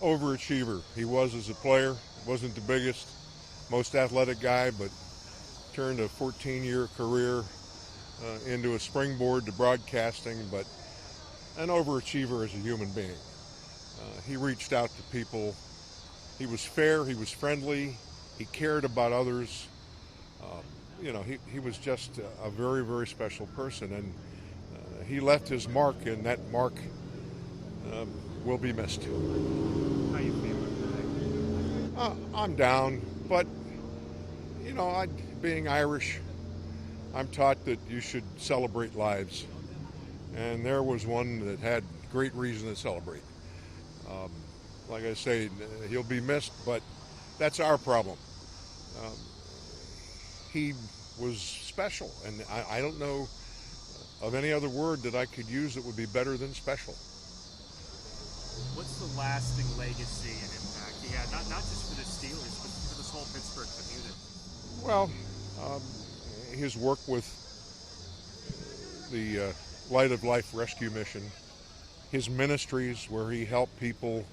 overachiever. He was as a player. Wasn't the biggest, most athletic guy, but turned a 14-year career into a springboard to broadcasting, but an overachiever as a human being. He reached out to people. He was fair, he was friendly, he cared about others. He was just a very, very special person, and he left his mark, and that mark will be missed. How you feeling today? I'm down, but, being Irish, I'm taught that you should celebrate lives, and there was one that had great reason to celebrate. Like I say, he'll be missed, but that's our problem. He was special, and I don't know of any other word that I could use that would be better than special. What's the lasting legacy and impact he had, not just for the Steelers, but for this whole Pittsburgh community? Well, his work with the Light of Life Rescue Mission, his ministries where he helped people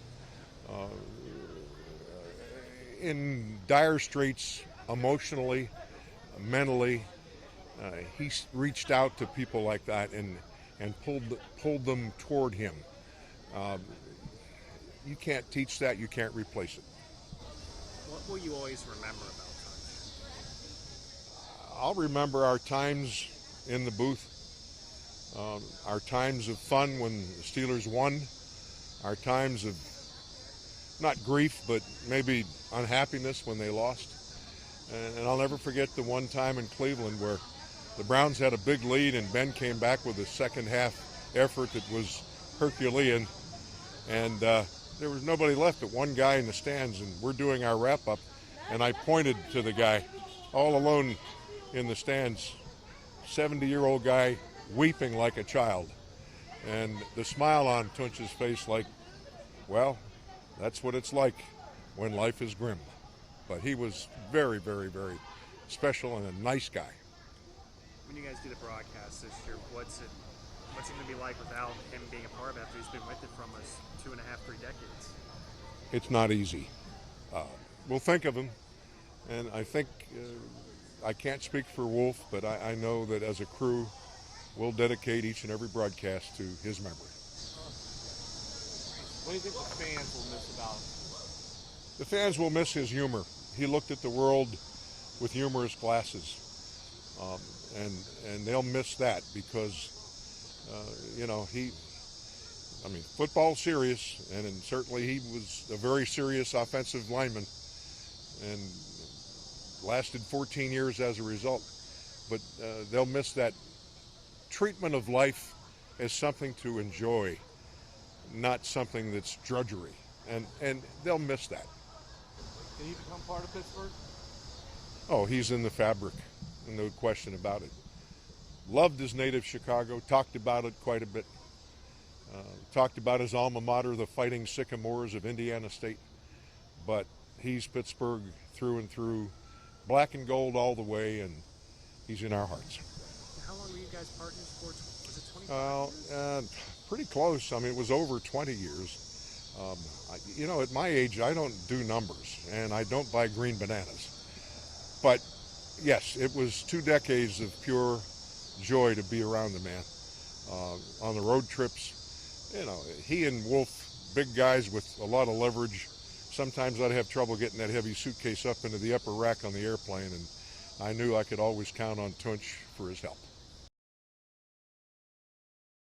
in dire straits emotionally, mentally. He reached out to people like that and pulled them toward him. You can't teach that. You can't replace it. What will you always remember about Tunch? I'll remember our times in the booth, our times of fun when the Steelers won, our times of not grief, but maybe unhappiness when they lost. And I'll never forget the one time in Cleveland where the Browns had a big lead and Ben came back with a second half effort that was Herculean. And there was nobody left but one guy in the stands, and we're doing our wrap-up. And I pointed to the guy all alone in the stands, 70-year-old guy weeping like a child. And the smile on Tunch's face like, well, that's what it's like when life is grim. But he was very, very, very special and a nice guy. When you guys do the broadcast this year, what's it going to be like without him being a part of it after he's been with it for almost 2.5, 3 decades? It's not easy. We'll think of him, and I think I can't speak for Wolf, but I know that as a crew, we'll dedicate each and every broadcast to his memory. What do you think the fans will miss about him? The fans will miss his humor. He looked at the world with humorous glasses, and they'll miss that because, football's serious, and certainly he was a very serious offensive lineman and lasted 14 years as a result. But they'll miss that treatment of life as something to enjoy, not something that's drudgery, and they'll miss that. Can he become part of Pittsburgh? Oh, he's in the fabric, no question about it. Loved his native Chicago, talked about it quite a bit. Talked about his alma mater, the Fighting Sycamores of Indiana State. But he's Pittsburgh through and through, black and gold all the way, and he's in our hearts. How long were you guys partners for? Was it 25 years? Pretty close. I mean, it was over 20 years. At my age, I don't do numbers, and I don't buy green bananas. But, yes, it was 2 decades of pure joy to be around the man. On the road trips, he and Wolf, big guys with a lot of leverage. Sometimes I'd have trouble getting that heavy suitcase up into the upper rack on the airplane, and I knew I could always count on Tunch for his help.